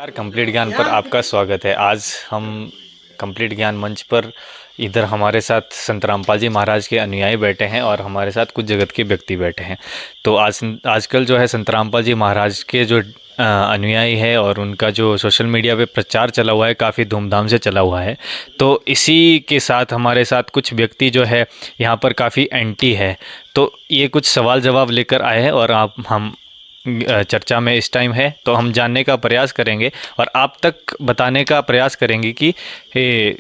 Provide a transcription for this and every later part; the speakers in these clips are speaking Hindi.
यार कंप्लीट ज्ञान पर आपका स्वागत है। आज हम कंप्लीट ज्ञान मंच पर इधर हमारे साथ संत रामपाल जी महाराज के अनुयायी बैठे हैं और हमारे साथ कुछ जगत के व्यक्ति बैठे हैं। तो आजकल जो है संत रामपाल जी महाराज के जो अनुयायी है और उनका जो सोशल मीडिया पे प्रचार चला हुआ है, काफ़ी धूमधाम से चला हुआ है। तो इसी के साथ हमारे साथ कुछ व्यक्ति जो है यहाँ पर काफ़ी एंटी है। तो ये कुछ सवाल जवाब लेकर आए हैं और आप हम चर्चा में इस टाइम है, तो हम जानने का प्रयास करेंगे और आप तक बताने का प्रयास करेंगे कि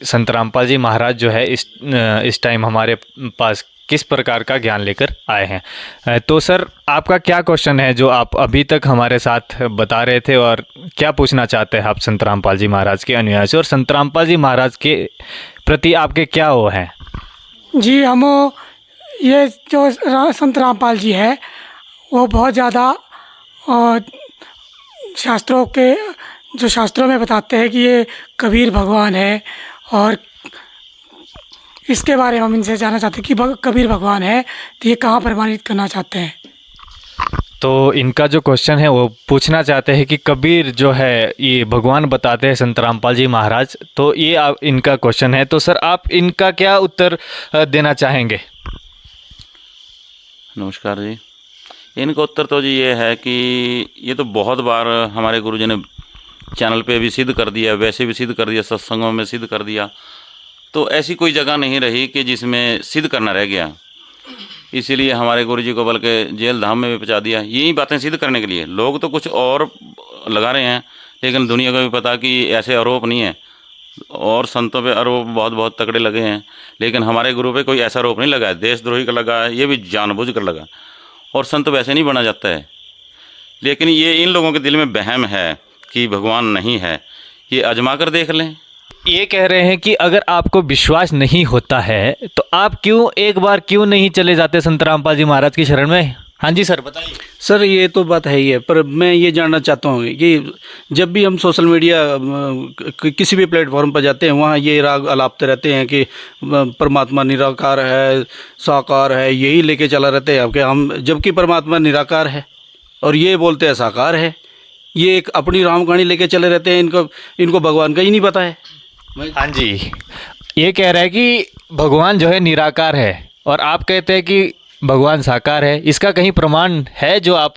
संत रामपाल जी महाराज जो है इस टाइम हमारे पास किस प्रकार का ज्ञान लेकर आए हैं। तो सर, आपका क्या क्वेश्चन है जो आप अभी तक हमारे साथ बता रहे थे और क्या पूछना चाहते हैं आप संत रामपाल जी महाराज के अनुयायी से, और संत रामपाल जी महाराज के प्रति आपके क्या वो हैं? जी, हम ये जो संत रामपाल जी है वो बहुत ज़्यादा शास्त्रों के जो शास्त्रों में बताते हैं कि ये कबीर भगवान है, और इसके बारे में हम इनसे जानना चाहते हैं कि कबीर भगवान है तो ये कहाँ प्रमाणित करना चाहते हैं। तो इनका जो क्वेश्चन है वो पूछना चाहते हैं कि कबीर जो है ये भगवान बताते हैं संत रामपाल जी महाराज, तो ये इनका क्वेश्चन है। तो सर, आप इनका क्या उत्तर देना चाहेंगे? नमस्कार जी। इनका उत्तर तो जी ये है कि ये तो बहुत बार हमारे गुरुजी ने चैनल पे भी सिद्ध कर दिया, वैसे भी सिद्ध कर दिया, सत्संगों में सिद्ध कर दिया। तो ऐसी कोई जगह नहीं रही कि जिसमें सिद्ध करना रह गया। इसीलिए हमारे गुरुजी को बल्कि जेल धाम में भी पहुंचा दिया, यही बातें सिद्ध करने के लिए। लोग तो कुछ और लगा रहे हैं, लेकिन दुनिया को भी पता कि ऐसे आरोप नहीं है। और संतों पे आरोप बहुत बहुत तगड़े लगे हैं, लेकिन हमारे गुरु पे कोई ऐसा आरोप नहीं लगा है। देशद्रोही का लगा है, ये भी जानबूझ कर लगा। और संत वैसे नहीं बना जाता है, लेकिन ये इन लोगों के दिल में वहम है कि भगवान नहीं है। ये आजमा कर देख लें। ये कह रहे हैं कि अगर आपको विश्वास नहीं होता है तो आप एक बार क्यों नहीं चले जाते संत रामपाल जी महाराज की शरण में? हाँ जी सर, बताइए। सर, ये तो बात है ही है, पर मैं ये जानना चाहता हूँ कि जब भी हम सोशल मीडिया किसी भी प्लेटफॉर्म पर जाते हैं, वहाँ ये राग अलापते रहते हैं कि परमात्मा निराकार है, साकार है, यही लेके चला रहते हैं आपके हम, जबकि परमात्मा निराकार है और ये बोलते हैं साकार है। ये एक अपनी राम कहानी लेके चले रहते हैं। इनको भगवान का ही नहीं पता है। हाँ जी, ये कह रहा है कि भगवान जो है निराकार है और आप कहते हैं कि भगवान साकार है। इसका कहीं प्रमाण है जो आप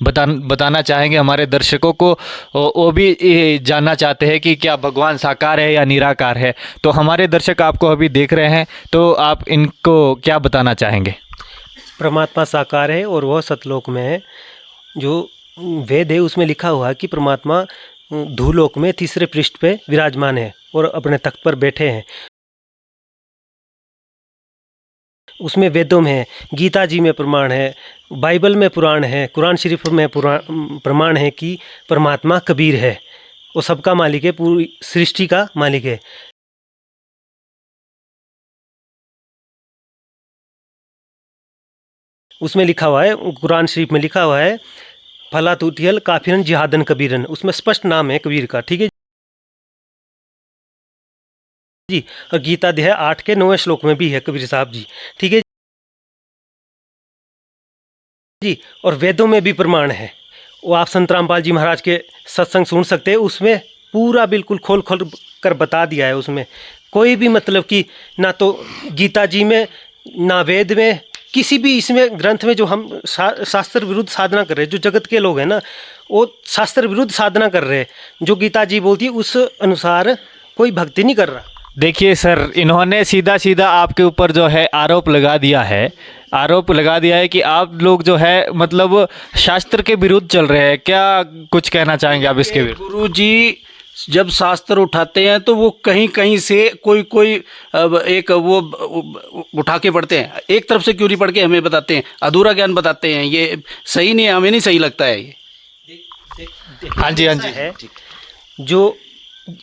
बताना चाहेंगे हमारे दर्शकों को? वो भी जानना चाहते हैं कि क्या भगवान साकार है या निराकार है। तो हमारे दर्शक आपको अभी देख रहे हैं, तो आप इनको क्या बताना चाहेंगे? परमात्मा साकार है और वह सतलोक में है। जो वेद है उसमें लिखा हुआ है कि परमात्मा धूलोक में तीसरे पृष्ठ पे विराजमान है और अपने तख्त पर बैठे हैं। उसमें वेदों में है, गीता जी में प्रमाण है, बाइबल में पुराण है, कुरान शरीफ में प्रमाण है कि परमात्मा कबीर है। वो सबका मालिक है, पूरी सृष्टि का मालिक है। उसमें लिखा हुआ है, कुरान शरीफ में लिखा हुआ है, फला तुतियल काफिरन जिहादन कबीरन। उसमें स्पष्ट नाम है कबीर का, ठीक है जी। और गीता अध्याय 8 के 9वें श्लोक में भी है कबीर साहब जी, ठीक है जी। और वेदों में भी प्रमाण है। वो आप संत रामपाल जी महाराज के सत्संग सुन सकते हैं, उसमें पूरा बिल्कुल खोल खोल कर बता दिया है। उसमें कोई भी मतलब कि ना तो गीता जी में ना वेद में, किसी भी इसमें ग्रंथ में जो हम शास्त्र विरुद्ध साधना कर रहे हैं, जो जगत के लोग हैं ना, वो शास्त्र विरुद्ध साधना कर रहे हैं। जो गीता जी बोलती है उस अनुसार कोई भक्ति नहीं कर रहा। देखिए सर, इन्होंने सीधा सीधा आपके ऊपर जो है आरोप लगा दिया है कि आप लोग जो है मतलब शास्त्र के विरुद्ध चल रहे हैं। क्या कुछ कहना चाहेंगे आप इसके विरुद्ध? गुरु जी जब शास्त्र उठाते हैं तो वो कहीं कहीं से कोई एक वो उठा के पढ़ते हैं, एक तरफ से क्यों नहीं पढ़ के हमें बताते हैं, अधूरा ज्ञान बताते हैं। ये सही नहीं है, हमें नहीं सही लगता है ये। हाँ जी, हाँ जी। है जो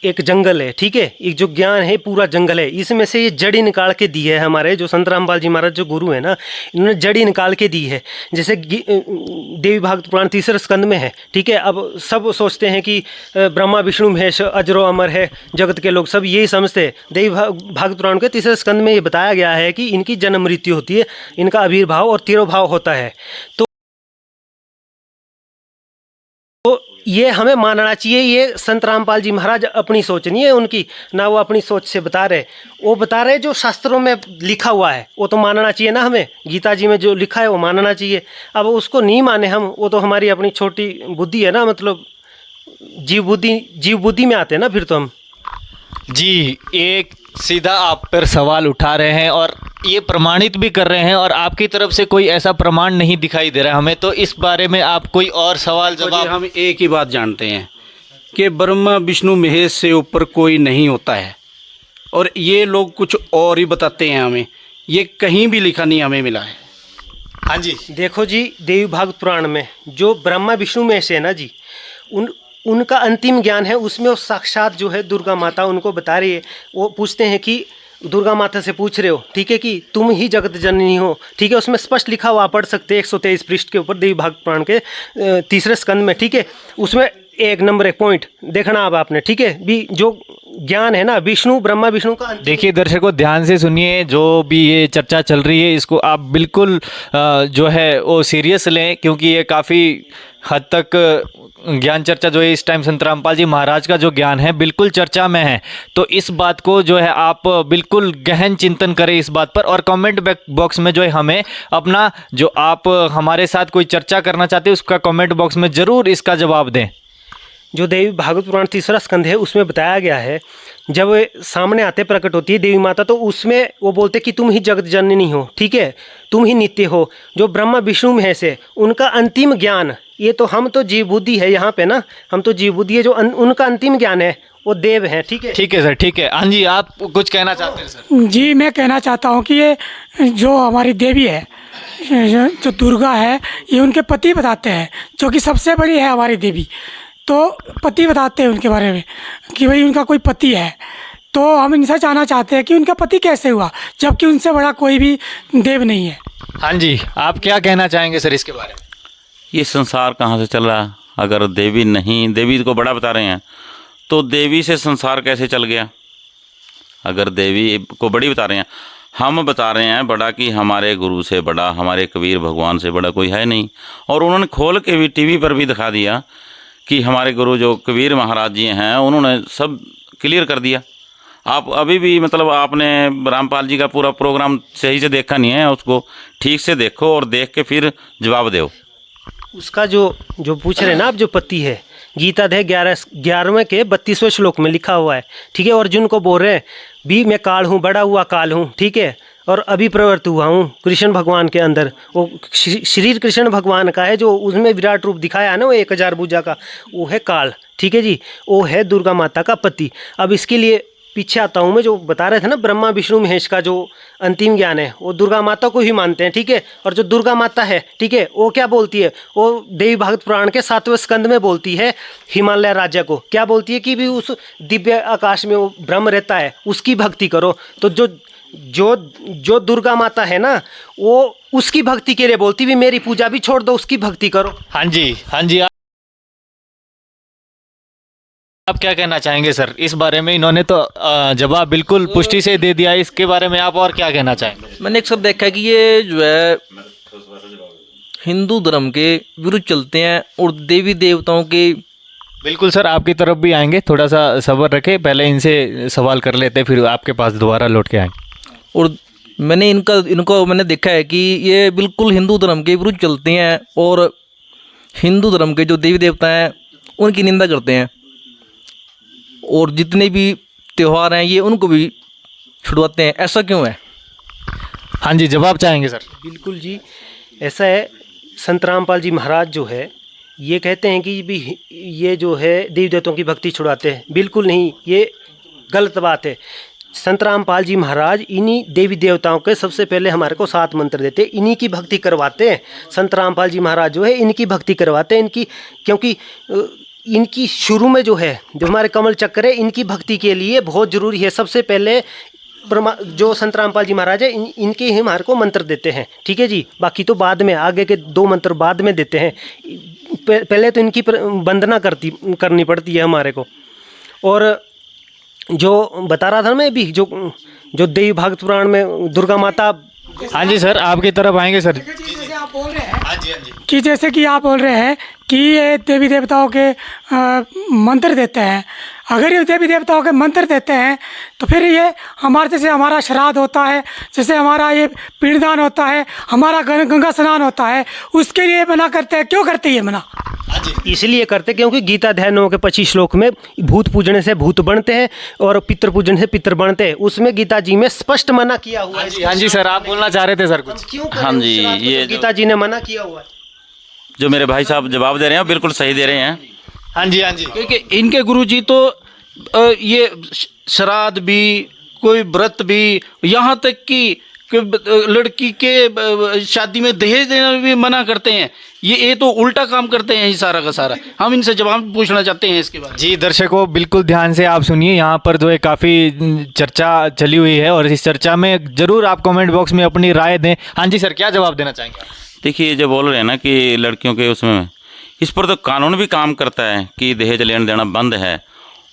एक जंगल है, ठीक है, एक जो ज्ञान है पूरा जंगल है, इसमें से ये जड़ी निकाल के दी है। हमारे जो संत रामपाल जी महाराज जो गुरु है ना, इन्होंने जड़ी निकाल के दी है। जैसे देवी भागवत पुराण तीसरे स्कंद में है, ठीक है। अब सब सोचते हैं कि ब्रह्मा विष्णु महेश अजरो अमर है, जगत के लोग सब यही समझते हैं। देवी भागवत पुराण के तीसरे स्कंद में ये बताया गया है कि इनकी जन्म मृत्यु होती है, इनका आविर्भाव और तिरोभाव होता है। तो ये हमें मानना चाहिए। ये संत रामपाल जी महाराज अपनी सोच नहीं है उनकी, ना वो अपनी सोच से बता रहे, वो बता रहे जो शास्त्रों में लिखा हुआ है वो तो मानना चाहिए ना हमें। गीता जी में जो लिखा है वो मानना चाहिए। अब उसको नहीं माने हम, वो तो हमारी अपनी छोटी बुद्धि है ना, मतलब जीव बुद्धि में आते हैं ना फिर तो हम। जी, एक सीधा आप पर सवाल उठा रहे हैं और ये प्रमाणित भी कर रहे हैं, और आपकी तरफ से कोई ऐसा प्रमाण नहीं दिखाई दे रहा हमें, तो इस बारे में आप कोई और सवाल तो जी जवाब। हम एक ही बात जानते हैं कि ब्रह्मा विष्णु महेश से ऊपर कोई नहीं होता है, और ये लोग कुछ और ही बताते हैं हमें, ये कहीं भी लिखा नहीं हमें मिला है। हाँ जी, देखो जी, देवी भागवत पुराण में जो ब्रह्मा विष्णु में से है ना जी, उनका अंतिम ज्ञान है, उसमें वो साक्षात जो है दुर्गा माता उनको बता रही है। वो पूछते हैं कि दुर्गा माता से पूछ रहे हो, ठीक है, कि तुम ही जगत जननी हो, ठीक है, उसमें स्पष्ट लिखा हुआ पढ़ सकते हैं 123 पृष्ठ के ऊपर देवी भागवत पुराण के 3रे स्कंद में, ठीक है। उसमें 1 नंबर 1 पॉइंट देखना अब आपने, ठीक है, भी जो ज्ञान है ना विष्णु ब्रह्मा विष्णु का। देखिए दर्शकों, ध्यान से सुनिए, जो भी ये चर्चा चल रही है इसको आप बिल्कुल जो है वो सीरियस लें, क्योंकि ये काफ़ी हद तक ज्ञान चर्चा जो है इस टाइम संत रामपाल जी महाराज का जो ज्ञान है बिल्कुल चर्चा में है। तो इस बात को जो है आप बिल्कुल गहन चिंतन करें इस बात पर, और कमेंट बॉक्स में जो है हमें अपना जो आप हमारे साथ कोई चर्चा करना चाहते हैं उसका कमेंट बॉक्स में ज़रूर इसका जवाब दें। जो देवी भागवत पुराण 3रा स्कंध है उसमें बताया गया है, जब वे सामने आते प्रकट होती है देवी माता, तो उसमें वो बोलते कि तुम ही जगत जननी हो, ठीक है, तुम ही नित्य हो। जो ब्रह्मा विष्णु में से उनका अंतिम ज्ञान, ये तो हम तो जीव बुद्धि है यहाँ पे ना, हम तो जीव बुद्धि है, जो उनका अंतिम ज्ञान है वो देव है, ठीक है। ठीक है सर, ठीक है। हाँ जी, आप कुछ कहना चाहते हैं सर? जी, मैं कहना चाहता हूँ कि ये जो हमारी देवी है, जो दुर्गा है, ये उनके पति बताते हैं, जो कि सबसे बड़ी है हमारी देवी। तो पति बताते हैं उनके बारे में कि भाई उनका कोई पति है, तो हम इनसे जानना चाहते हैं कि उनका पति कैसे हुआ, जबकि उनसे बड़ा कोई भी देव नहीं है। हाँ जी, आप क्या कहना चाहेंगे सर इसके बारे में? ये संसार कहाँ से चल रहा? अगर देवी नहीं, देवी को बड़ा बता रहे हैं, तो देवी से संसार कैसे चल गया? अगर देवी को बड़ी बता रहे हैं, हम बता रहे हैं बड़ा, कि हमारे गुरु से बड़ा, हमारे कबीर भगवान से बड़ा कोई है नहीं। और उन्होंने खोल के भी टीवी पर भी दिखा दिया कि हमारे गुरु जो कबीर महाराज जी हैं उन्होंने सब क्लियर कर दिया। आप अभी भी मतलब आपने रामपाल जी का पूरा प्रोग्राम सही से देखा नहीं है, उसको ठीक से देखो और देख के फिर जवाब दो। उसका जो पूछ रहे हैं ना आप, जो पति है, गीता अध्याय 11वें के 32वें श्लोक में लिखा हुआ है, ठीक है। अर्जुन को बोल रहे हैं भी मैं काल हूँ, बड़ा हुआ काल हूँ, ठीक है, और अभी प्रवृत्त हुआ हूँ कृष्ण भगवान के अंदर। वो शरीर कृष्ण भगवान का है, जो उसमें विराट रूप दिखाया है ना, वो 1000 भुजा का, वो है काल, ठीक है जी, वो है दुर्गा माता का पति। अब इसके लिए पीछे आता हूँ मैं, जो बता रहे थे ना ब्रह्मा विष्णु महेश का जो अंतिम ज्ञान है वो दुर्गा माता को ही मानते हैं, ठीक है। और जो दुर्गा माता है, ठीक है, वो क्या बोलती है, वो देवी भागवत पुराण के 7वें स्कंद में बोलती है हिमालय राज्य को, क्या बोलती है कि भी उस दिव्य आकाश में वो ब्रह्म रहता है, उसकी भक्ति करो। तो जो दुर्गा माता है ना, वो उसकी भक्ति के लिए बोलती भी मेरी पूजा भी छोड़ दो, उसकी भक्ति करो। हाँ जी, हाँ जी, आप क्या कहना चाहेंगे सर इस बारे में? इन्होंने तो जवाब बिल्कुल पुष्टि से दे दिया, इसके बारे में आप और क्या कहना चाहेंगे? मैंने अक्सर देखा है कि ये जो है हिंदू धर्म के विरुद्ध चलते हैं और देवी देवताओं के। बिल्कुल सर, आपकी तरफ भी आएंगे, थोड़ा सा सब्र रखें, पहले इनसे सवाल कर लेते हैं, फिर आपके पास दोबारा लौट के आएंगे। और मैंने इनको मैंने देखा है कि ये बिल्कुल हिंदू धर्म के विरुद्ध चलते हैं और हिंदू धर्म के जो देवी देवता हैं उनकी निंदा करते हैं, और जितने भी त्यौहार हैं ये उनको भी छुड़वाते हैं। ऐसा क्यों है? हाँ जी, जवाब चाहेंगे सर? बिल्कुल जी, ऐसा है, संत रामपाल जी महाराज जो है ये कहते हैं कि भी ये जो है देवी देवताओं की भक्ति छुड़ाते हैं। बिल्कुल नहीं, ये गलत बात है। संत रामपाल जी महाराज इन्हीं देवी देवताओं के सबसे पहले हमारे को 7 मंत्र देते हैं, इन्हीं की भक्ति करवाते हैं। संत रामपाल जी महाराज जो है इनकी भक्ति करवाते हैं, इनकी, क्योंकि इनकी शुरू में जो है जो हमारे कमल चक्र है, इनकी भक्ति के लिए बहुत ज़रूरी है। सबसे पहले जो संत रामपाल जी महाराज है इनके ही हमारे को मंत्र देते हैं, ठीक है जी। बाकी तो बाद में, आगे के 2 मंत्र बाद में देते हैं, पहले तो इनकी वंदना करनी पड़ती है हमारे को। और जो बता रहा था मैं भी, जो देवी भागवत पुराण में दुर्गा माता। हाँ जी सर, आपकी तरफ आएंगे सर। जैसे आप बोल रहे हैं हाँ जी, हाँ जी, कि जैसे कि आप बोल रहे हैं कि ये देवी देवताओं के मंत्र देते हैं। अगर ये देवी देवताओं के मंत्र देते हैं तो फिर ये हमारे जैसे हमारा श्राद्ध होता है, जैसे हमारा ये पिंडदान होता है, हमारा गंगा स्नान होता है, उसके लिए मना करते हैं। क्यों करते हैं ये मना? इसलिए करते क्योंकि गीता अध्याय 9 के 25 श्लोक में भूत पूजने से भूत बनते हैं और पितृ पूजन से पितृ बनते हैं, उसमें गीता जी में स्पष्ट मना किया हुआ है। हाँ जी सर, आप बोलना चाह रहे थे सर कुछ? क्यों हाँ जी, ये गीता जी ने मना किया हुआ है। जो मेरे भाई साहब जवाब दे रहे हैं बिल्कुल सही दे रहे हैं। हाँ जी, हाँ जी। क्योंकि इनके गुरुजी तो ये श्राद्ध भी, कोई व्रत भी, यहाँ तक कि लड़की के शादी में दहेज देना भी मना करते हैं। ये तो उल्टा काम करते हैं ये सारा का सारा। हम इनसे जवाब पूछना चाहते हैं इसके बारे में। जी दर्शकों, बिल्कुल ध्यान से आप सुनिए। यहाँ पर जो है काफ़ी चर्चा चली हुई है और इस चर्चा में ज़रूर आप कमेंट बॉक्स में अपनी राय दें। हाँ जी सर, क्या जवाब देना चाहेंगे? देखिए, जो बोल रहे हैं ना कि लड़कियों के उसमें, इस पर तो कानून भी काम करता है कि दहेज लेना देना बंद है,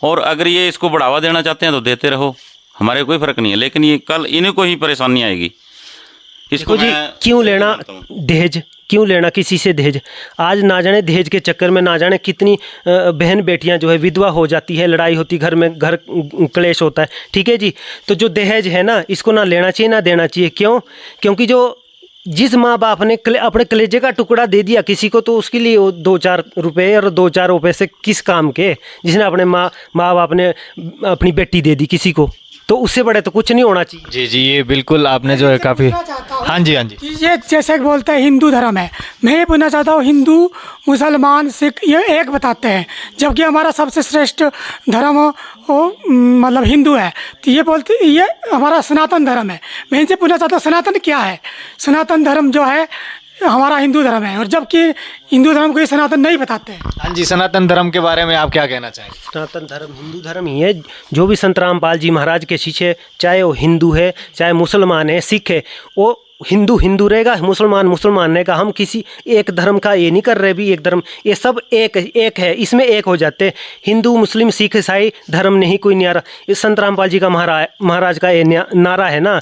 और अगर ये इसको बढ़ावा देना चाहते हैं तो देते रहो, हमारे कोई फ़र्क नहीं है। लेकिन ये कल इन्हीं को ही परेशानी आएगी। इसको जी क्यों लेना दहेज, क्यों लेना किसी से दहेज? आज ना जाने दहेज के चक्कर में ना जाने कितनी बहन बेटियां जो है विधवा हो जाती है, लड़ाई होती, घर में घर क्लेश होता है। ठीक है जी, तो जो दहेज है ना, इसको ना लेना चाहिए ना देना चाहिए। क्यों? क्योंकि जो जिस माँ बाप ने अपने कलेजे का टुकड़ा दे दिया किसी को, तो उसके लिए वो 2-4 रुपये और 2-4 रुपये से किस काम के? जिसने अपने माँ बाप ने अपनी बेटी दे दी किसी को, तो उससे बड़े तो कुछ नहीं होना चाहिए। जी जी, ये बिल्कुल आपने जो है काफ़ी। हाँ जी, हाँ जी। ये जैसे कि बोलते हैं हिंदू धर्म है, मैं ये पूछना चाहता हूँ हिंदू, मुसलमान, सिख ये एक बताते हैं, जबकि हमारा सबसे श्रेष्ठ धर्म वो मतलब हिंदू है। तो ये बोलते ये हमारा सनातन धर्म है। मैं इनसे पूछना चाहता हूँ सनातन क्या है? सनातन धर्म जो है हमारा हिंदू धर्म है, और जबकि हिंदू धर्म को ये सनातन नहीं बताते हैं। हाँ जी, सनातन धर्म के बारे में आप क्या कहना चाहेंगे? सनातन धर्म हिंदू धर्म ही है। जो भी संत रामपाल जी महाराज के शिष्य, चाहे वो हिंदू है, चाहे मुसलमान है, सिख है, वो हिंदू रहेगा, मुसलमान रहेगा। हम किसी एक धर्म का ये नहीं कर रहे भी, एक धर्म, ये सब एक है, इसमें एक हो जाते हैं। हिंदू, मुस्लिम, सिख, ईसाई धर्म नहीं कोई न्यारा। इस संत रामपाल जी का महाराज का ये नारा है ना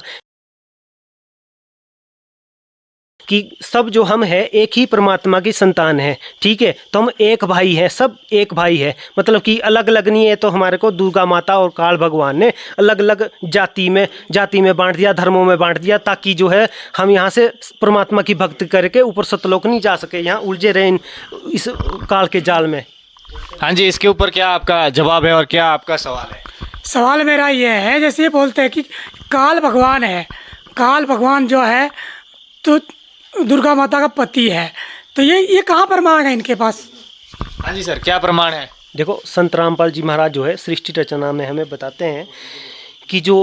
कि सब जो हम है एक ही परमात्मा की संतान है। ठीक है, तो हम एक भाई हैं, सब एक भाई है, मतलब कि अलग अलग नहीं है। तो हमारे को दुर्गा माता और काल भगवान ने अलग अलग जाति में बांट दिया, धर्मों में बांट दिया, ताकि जो है हम यहाँ से परमात्मा की भक्ति करके ऊपर सतलोक नहीं जा सके, यहाँ उलझे रहे इस काल के जाल में। हाँ जी, इसके ऊपर क्या आपका जवाब है और क्या आपका सवाल है? सवाल मेरा ये है, जैसे ये बोलते हैं कि काल भगवान है, काल भगवान जो है तो दुर्गा माता का पति है, तो ये कहाँ प्रमाण है इनके पास? हाँ जी सर, क्या प्रमाण है? देखो, संत रामपाल जी महाराज जो है सृष्टि रचना में हमें बताते हैं कि जो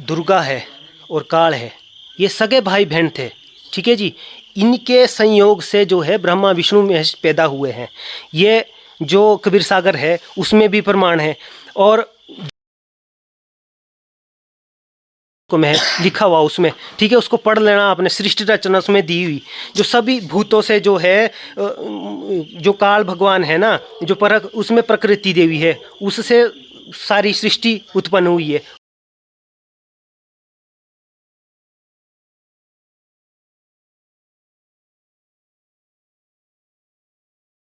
दुर्गा है और काल है, ये सगे भाई बहन थे। ठीक है जी, इनके संयोग से जो है ब्रह्मा विष्णु महेश पैदा हुए हैं। ये जो कबीर सागर है उसमें भी प्रमाण है, और को में लिखा हुआ उसमें। ठीक है, उसको पढ़ लेना आपने, सृष्टि रचना उसमें दी हुई। जो सभी भूतों से जो है, जो काल भगवान है ना, जो उसमें प्रकृति देवी है, उससे सारी सृष्टि उत्पन्न हुई है।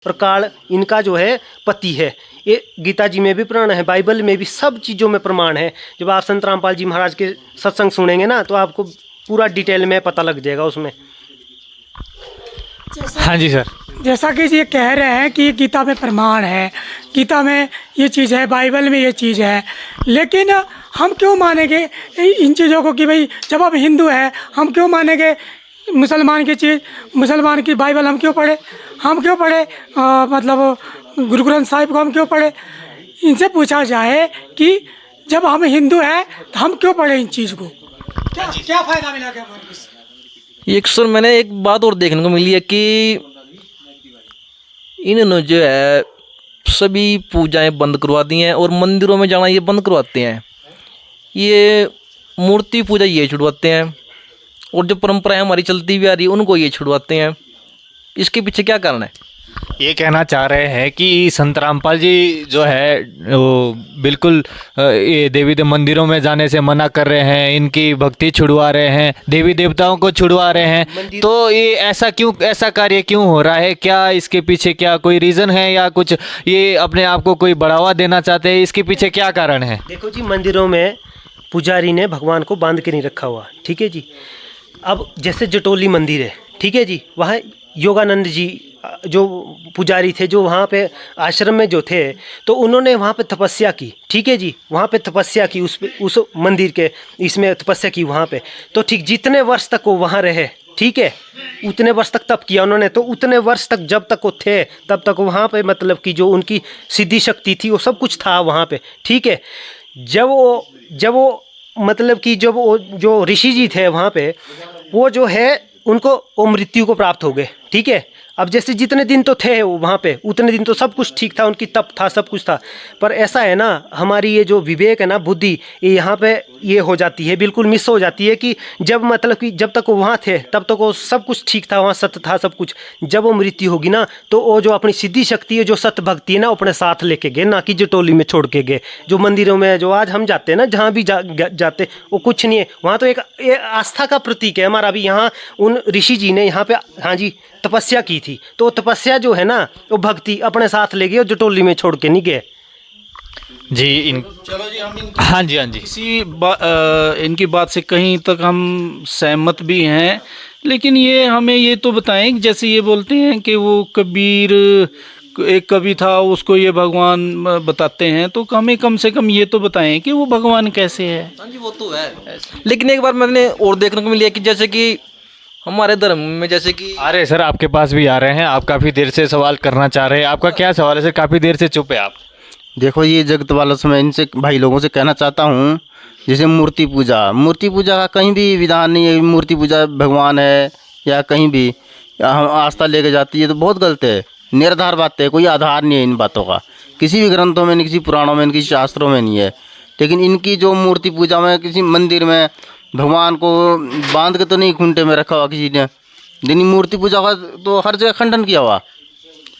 और काल इनका जो है पति है। ये गीता जी में भी प्रमाण है, बाइबल में भी, सब चीज़ों में प्रमाण है। जब आप संत रामपाल जी महाराज के सत्संग सुनेंगे ना, तो आपको पूरा डिटेल में पता लग जाएगा उसमें। हाँ जी सर, जैसा कि ये कह रहे हैं कि गीता में प्रमाण है, गीता में ये चीज़ है, बाइबल में ये चीज़ है, लेकिन हम क्यों मानेंगे इन चीज़ों को कि भाई जब हम हिंदू हैं हम क्यों मानेंगे मुसलमान की चीज़? मुसलमान की बाइबल हम क्यों पढ़े? मतलब गुरु ग्रंथ साहिब को हम क्यों पढ़े? इनसे पूछा जाए कि जब हम हिंदू हैं तो हम क्यों पढ़े इन चीज़ को? क्या फ़ायदा मिला क्या हमारे को? एक सर, मैंने एक बात और देखने को मिली है कि इन्होंने जो है सभी पूजाएं बंद करवा दी हैं और मंदिरों में जाना ये बंद करवाते हैं। ये मूर्ति पूजा ये छुड़वाते हैं, और जो परंपराएं हमारी चलती भी आ रही है उनको ये छुड़वाते हैं। इसके पीछे क्या कारण है? ये कहना चाह रहे हैं कि संत रामपाल जी जो है वो बिल्कुल ये देवी मंदिरों में जाने से मना कर रहे हैं, इनकी भक्ति छुड़वा रहे हैं, देवी देवताओं को छुड़वा रहे हैं। तो ये ऐसा कार्य क्यों हो रहा है? क्या इसके पीछे क्या कोई रीज़न है या कुछ ये अपने आप को कोई बढ़ावा देना चाहते हैं? इसके पीछे क्या कारण है? देखो जी, मंदिरों में पुजारी ने भगवान को बांध के नहीं रखा हुआ, ठीक है जी। अब जैसे जटोली मंदिर है, ठीक है जी, वहाँ योगानंद जी जो पुजारी थे, जो वहाँ पे आश्रम में जो थे, तो उन्होंने वहाँ पे तपस्या की, ठीक है जी, वहाँ पे तपस्या की, उस मंदिर के इसमें तपस्या की वहाँ पे। तो ठीक जितने वर्ष तक वो वहाँ रहे, ठीक है, उतने वर्ष तक तप किया उन्होंने। तो उतने वर्ष तक जब तक वो थे तब तक वहाँ पे मतलब कि जो उनकी सिद्धि शक्ति थी वो सब कुछ था वहाँ पे, ठीक है। जब वो मतलब कि जब वो जो ऋषि जी थे वहाँ पे, वो जो है उनको वो मृत्यु को प्राप्त हो गए, ठीक है। अब जैसे जितने दिन तो थे वो वहाँ पे, उतने दिन तो सब कुछ ठीक था, उनकी तप था, सब कुछ था। पर ऐसा है ना, हमारी ये जो विवेक है ना, बुद्धि, ये यहाँ पे ये हो जाती है, बिल्कुल मिस हो जाती है कि जब मतलब कि जब तक वो वहाँ थे तब तक वो सब कुछ ठीक था, वहाँ सत्य था सब कुछ। जब वो मृत्यु होगी ना, तो वो जो अपनी सिद्धि शक्ति है, जो सत्य भक्ति है ना, अपने साथ लेके गए, ना कि जटोली में छोड़ के गए। जो मंदिरों में जो आज हम जाते हैं ना, जहाँ भी जाते वो कुछ नहीं है, वहाँ तो एक आस्था का प्रतीक है हमारा। अभी यहाँ उन ऋषि जी ने यहाँ पे, हाँ जी, तपस्या की थी, तो तपस्या जो है ना, वो भक्ति अपने साथ ले गए और जटोली में छोड़ के नहीं गए जी। चलो जी, हम हाँ जी, हाँ जी, इनकी बात से कहीं तक हम सहमत भी हैं, लेकिन ये हमें ये तो बताएं कि जैसे ये बोलते हैं कि वो कबीर एक कवि था, उसको ये भगवान बताते हैं, तो हमें कम से कम ये तो बताएं कि वो भगवान कैसे है। हाँ जी, वो तो है। लेकिन एक बार मैंने और देखने को मिला कि जैसे कि हमारे धर्म में जैसे कि अरे सर, आपके पास भी आ रहे हैं, आप काफ़ी देर से सवाल करना चाह रहे हैं। आपका क्या सवाल है सर? काफ़ी देर से चुप है आप। देखो, ये जगत वालों से मैं इनसे भाई लोगों से कहना चाहता हूँ, जैसे मूर्ति पूजा का कहीं भी विधान नहीं है। मूर्ति पूजा भगवान है या कहीं भी हम आस्था लेके जाती है तो बहुत गलत है, निराधार बात है, कोई आधार नहीं है इन बातों का, किसी भी ग्रंथों में नहीं, किसी पुराणों में, किसी शास्त्रों में नहीं है। लेकिन इनकी जो मूर्ति पूजा में, किसी मंदिर में भगवान को बांध के तो नहीं खूंटे में रखा हुआ किसी ने, यानी मूर्ति पूजा का तो हर जगह खंडन किया हुआ।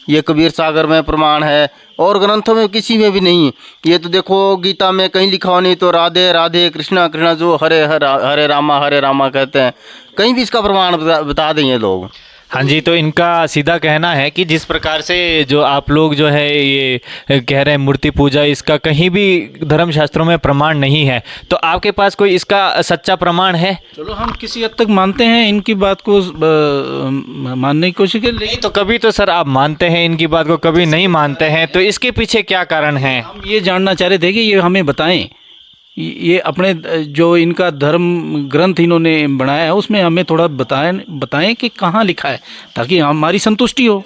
ये कबीर सागर में प्रमाण है और ग्रंथों में किसी में भी नहीं। ये तो देखो, गीता में कहीं लिखा हो नहीं तो राधे राधे कृष्णा कृष्णा, जो हरे रामा कहते हैं, कहीं भी इसका प्रमाण बता दें ये लोग। हाँ जी, तो इनका सीधा कहना है कि जिस प्रकार से जो आप लोग जो है ये कह रहे हैं मूर्ति पूजा, इसका कहीं भी धर्मशास्त्रों में प्रमाण नहीं है, तो आपके पास कोई इसका सच्चा प्रमाण है? चलो, हम किसी हद तक मानते हैं इनकी बात को, मानने की कोशिश करें, नहीं तो कभी तो सर आप मानते हैं इनकी बात को, कभी नहीं मानते हैं, तो इसके पीछे क्या कारण है? हम ये जानना चाह रहे थे कि ये हमें बताएं, ये अपने जो इनका धर्म ग्रंथ इन्होंने बनाया है उसमें हमें थोड़ा बताएं कि कहाँ लिखा है, ताकि हमारी संतुष्टि हो।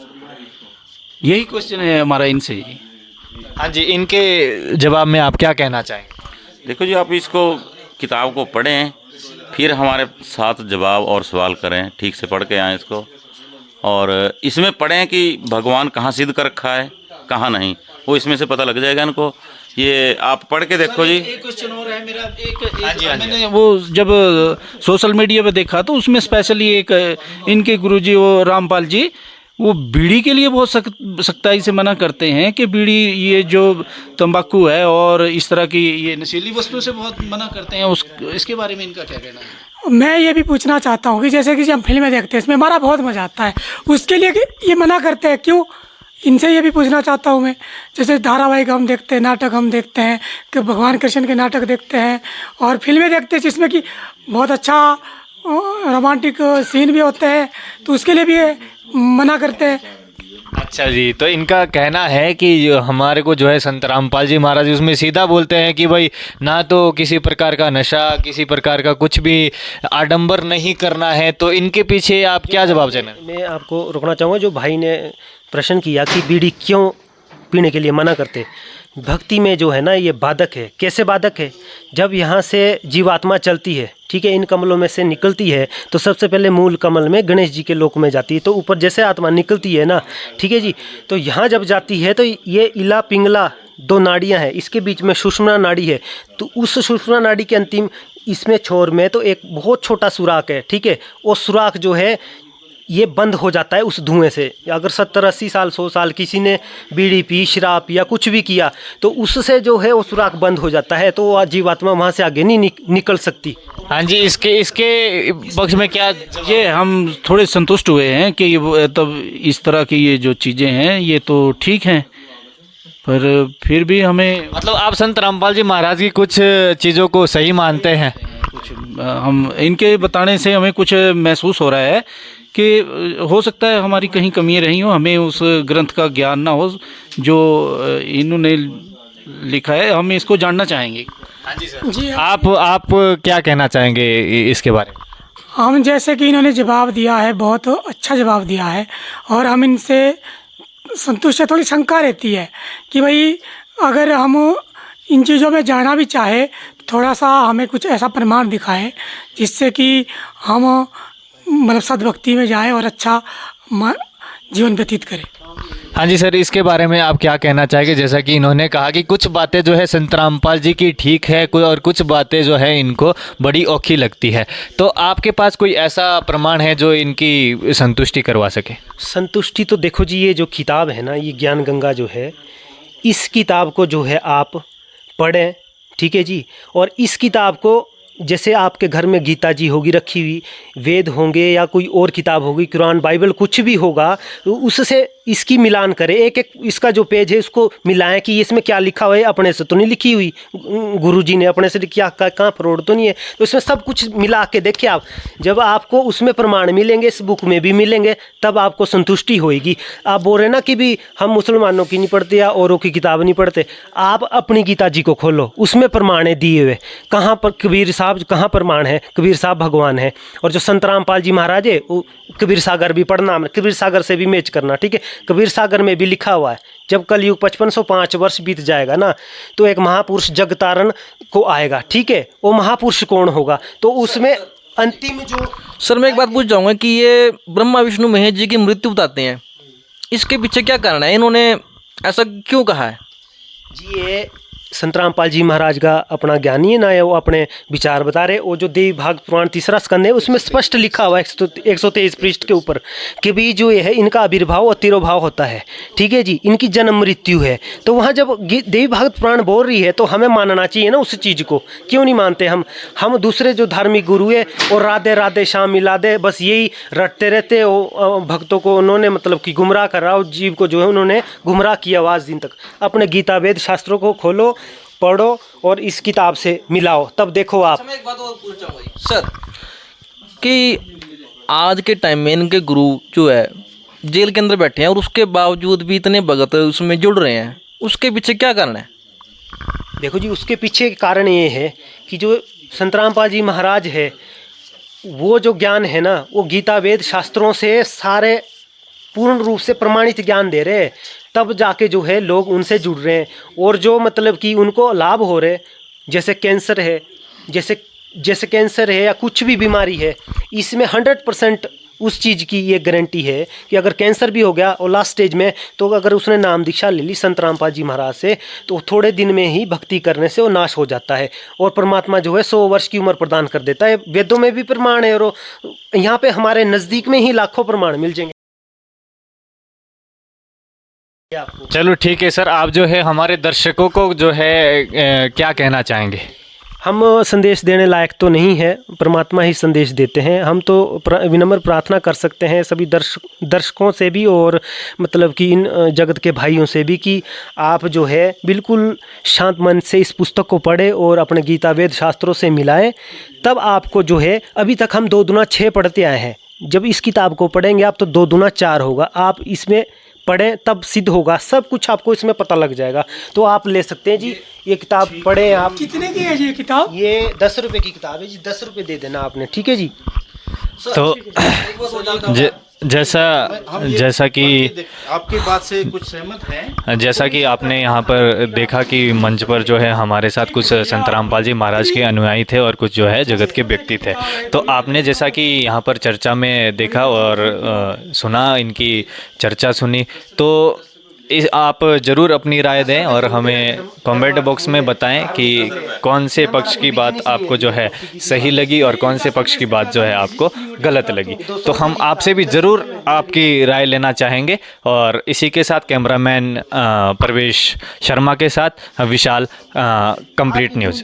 यही क्वेश्चन है हमारा इनसे जी। हाँ जी, इनके जवाब में आप क्या कहना चाहेंगे? देखो जी, आप इसको किताब को पढ़ें, फिर हमारे साथ जवाब और सवाल करें, ठीक से पढ़ के आएँ इसको, और इसमें पढ़ें कि भगवान कहाँ सिद्ध कर रखा है, कहाँ नहीं, वो इसमें से पता लग जाएगा इनको। ये आप पढ़ के देखो जी। एक क्वेश्चन और है मेरा, मैंने वो जब सोशल मीडिया पे देखा तो उसमें स्पेशली एक इनके गुरुजी वो रामपाल जी, वो बीड़ी के लिए बहुत सख्ताई से मना करते हैं कि बीड़ी, ये जो तंबाकू है और इस तरह की ये नशीली वस्तुओं से बहुत मना करते हैं। इसके बारे में इनका क्या कहना है? मैं ये भी पूछना चाहता हूँ कि जैसे कि हम फिल्में देखते हैं, इसमें हमारा बहुत मज़ा आता है, उसके लिए कि ये मना करते हैं क्यों? इनसे ये भी पूछना चाहता हूँ मैं। जैसे धारावाहिक हम देखते हैं, नाटक हम देखते हैं कि भगवान कृष्ण के नाटक देखते हैं और फिल्में देखते हैं जिसमें कि बहुत अच्छा रोमांटिक सीन भी होते हैं, तो उसके लिए भी ये मना करते हैं। अच्छा जी, तो इनका कहना है कि हमारे को जो है संत रामपाल जी महाराज उसमें सीधा बोलते हैं कि भाई ना तो किसी प्रकार का नशा, किसी प्रकार का कुछ भी आडंबर नहीं करना है, तो इनके पीछे आप क्या जवाब देना? मैं आपको रोकना चाहूँगा, जो भाई ने प्रश्न किया कि बीड़ी क्यों पीने के लिए मना करते। भक्ति में जो है ना, ये बाधक है। कैसे बाधक है? जब यहाँ से जीवात्मा चलती है, ठीक है, इन कमलों में से निकलती है, तो सबसे पहले मूल कमल में गणेश जी के लोक में जाती है, तो ऊपर जैसे आत्मा निकलती है ना, ठीक है जी, तो यहाँ जब जाती है तो ये इला पिंगला दो नाड़ियाँ हैं, इसके बीच में सुषुम्ना नाड़ी है, तो उस सुषुम्ना नाड़ी के अंतिम इसमें छोर में तो एक बहुत छोटा सुराख है, ठीक है, वो सुराख जो है ये बंद हो जाता है उस धुएं से। अगर 70-80 साल 100 साल किसी ने बीड़ी पी, शराब या कुछ भी किया तो उससे जो है वो सुराख बंद हो जाता है, तो वो जीवात्मा वहाँ से आगे नहीं निकल सकती। हाँ जी, इसके पक्ष में क्या ये हम थोड़े संतुष्ट हुए हैं कि तब इस तरह की ये जो चीज़ें हैं ये तो ठीक हैं, पर फिर भी हमें मतलब आप संत रामपाल जी महाराज की कुछ चीज़ों को सही मानते हैं? कुछ हम इनके बताने से हमें कुछ महसूस हो रहा है कि हो सकता है हमारी कहीं कमियां रही हो, हमें उस ग्रंथ का ज्ञान ना हो जो इन्होंने लिखा है, हम इसको जानना चाहेंगे। जी आप क्या कहना चाहेंगे इसके बारे में? हम जैसे कि इन्होंने जवाब दिया है, बहुत अच्छा जवाब दिया है, और हम इनसे संतुष्ट है। थोड़ी शंका रहती है कि भाई अगर हम इन चीज़ों में जाना भी चाहे तो थोड़ा सा हमें कुछ ऐसा प्रमाण दिखाए जिससे कि हम मतलब सद्भक्ति में जाएं और अच्छा जीवन व्यतीत करें। हाँ जी सर, इसके बारे में आप क्या कहना चाहेंगे? जैसा कि इन्होंने कहा कि कुछ बातें जो है संत रामपाल जी की ठीक है और कुछ बातें जो है इनको बड़ी औखी लगती है, तो आपके पास कोई ऐसा प्रमाण है जो इनकी संतुष्टि करवा सके? संतुष्टि तो देखो जी, ये जो किताब है ना, ये ज्ञान गंगा जो है, इस किताब को जो है आप पढ़ें, ठीक है जी। और इस किताब को जैसे आपके घर में गीता जी होगी रखी हुई, वेद होंगे या कोई और किताब होगी, कुरान, बाइबल, कुछ भी होगा, तो उससे इसकी मिलान करें। एक एक इसका जो पेज है उसको मिलाएं कि इसमें क्या लिखा हुआ है, अपने से तो नहीं लिखी हुई, गुरुजी ने अपने से क्या कहाँ फ्रॉड तो नहीं है, तो इसमें सब कुछ मिला के देखिए आप। जब आपको उसमें प्रमाण मिलेंगे, इस बुक में भी मिलेंगे, तब आपको संतुष्टि होएगी। आप बोल रहे ना कि भी हम मुसलमानों की नहीं पढ़ते या औरों की किताब नहीं पढ़ते, आप अपनी गीता जी को खोलो, उसमें प्रमाण है दिए हुए। कहाँ पर कबीर साहब, कहाँ प्रमाण है? कबीर साहब भगवान है। और जो संत रामपाल जी महाराज है वो कबीर सागर भी पढ़ना, कबीर सागर से भी मैच करना, ठीक है। कबीर सागर में भी लिखा हुआ है जब कलयुग 5505 वर्ष बीत जाएगा ना, तो एक महापुरुष जगतारण को आएगा, ठीक है। वो महापुरुष कौन होगा? तो उसमें अंतिम जो सर मैं एक बात पूछ जाऊँगा कि ये ब्रह्मा विष्णु महेश जी की मृत्यु बताते हैं, इसके पीछे क्या कारण है? इन्होंने ऐसा क्यों कहा है? जी ये संत रामपाल जी महाराज का अपना ज्ञानी है ना, वो अपने विचार बता रहे। वो जो देवी भागवत पुराण 3रा स्कंद है उसमें स्पष्ट लिखा हुआ है 123 पृष्ठ के ऊपर कि भी जो ये है इनका आविर्भाव और तिरोभाव होता है, ठीक है जी। इनकी जन्म मृत्यु है, तो वहाँ जब देवी भागवत पुराण बोल रही है तो हमें मानना चाहिए ना उस चीज़ को। क्यों नहीं मानते हम दूसरे जो धार्मिक गुरु है और राधे राधे श्याम मिला दे, बस यही रटते रहते हो भक्तों को। उन्होंने मतलब कि गुमराह कर रहा हो जीव को, जो है उन्होंने गुमराह किया आज दिन तक। अपने गीता वेद शास्त्रों को खोलो, पढ़ो और इस किताब से मिलाओ, तब देखो आप। मैं एक बात और पूछना चाहूँगा सर कि आज के टाइम में इनके गुरु जो है जेल के अंदर बैठे हैं और उसके बावजूद भी इतने भगत उसमें जुड़ रहे हैं, उसके पीछे क्या कारण है? देखो जी, उसके पीछे कारण ये है कि जो संत रामपाल जी महाराज है वो जो ज्ञान है ना, वो गीता वेद शास्त्रों से सारे पूर्ण रूप से प्रमाणित ज्ञान दे रहे हैं, तब जाके जो है लोग उनसे जुड़ रहे हैं। और जो मतलब कि उनको लाभ हो रहे, जैसे कैंसर है, जैसे कैंसर है या कुछ भी बीमारी है, इसमें 100% उस चीज़ की ये गारंटी है कि अगर कैंसर भी हो गया और लास्ट स्टेज में, तो अगर उसने नाम दीक्षा ले ली संत रामपाल जी महाराज से, तो थोड़े दिन में ही भक्ति करने से वो नाश हो जाता है और परमात्मा जो है 100 वर्ष की उम्र प्रदान कर देता है। वेदों में भी प्रमाण है और यहाँ पे हमारे नज़दीक में ही लाखों प्रमाण मिल जाएंगे आपको। चलो ठीक है सर, आप जो है हमारे दर्शकों को जो है क्या कहना चाहेंगे? हम संदेश देने लायक तो नहीं है, परमात्मा ही संदेश देते हैं। हम तो विनम्र प्रार्थना कर सकते हैं सभी दर्शकों से भी और मतलब कि इन जगत के भाइयों से भी कि आप जो है बिल्कुल शांत मन से इस पुस्तक को पढ़ें और अपने गीता वेद शास्त्रों से मिलाएं। तब आपको जो है, अभी तक हम 2 दूना 6 पढ़ते आए हैं, जब इस किताब को पढ़ेंगे आप तो 2 दूना 4 होगा। आप इसमें पढ़ें तब सिद्ध होगा, सब कुछ आपको इसमें पता लग जाएगा। तो आप ले सकते हैं जी, ये किताब पढ़ें आप। कितने की है जी ये किताब? ये 10 रुपये की किताब है जी, 10 रुपये दे देना आपने, ठीक है जी। तो जैसा कि आपकी बात से कुछ सहमत हैं। जैसा कि आपने यहाँ पर देखा कि मंच पर जो है हमारे साथ कुछ संत रामपाल जी महाराज के अनुयायी थे और कुछ जो है जगत के व्यक्ति थे, तो आपने जैसा कि यहाँ पर चर्चा में देखा और सुना, इनकी चर्चा सुनी, तो आप ज़रूर अपनी राय दें और हमें कमेंट बॉक्स में बताएं कि कौन से पक्ष की बात आपको जो है सही लगी और कौन से पक्ष की बात जो है आपको गलत लगी। तो हम आपसे भी ज़रूर आपकी राय लेना चाहेंगे। और इसी के साथ कैमरामैन प्रवेश शर्मा के साथ विशाल, कंप्लीट न्यूज़।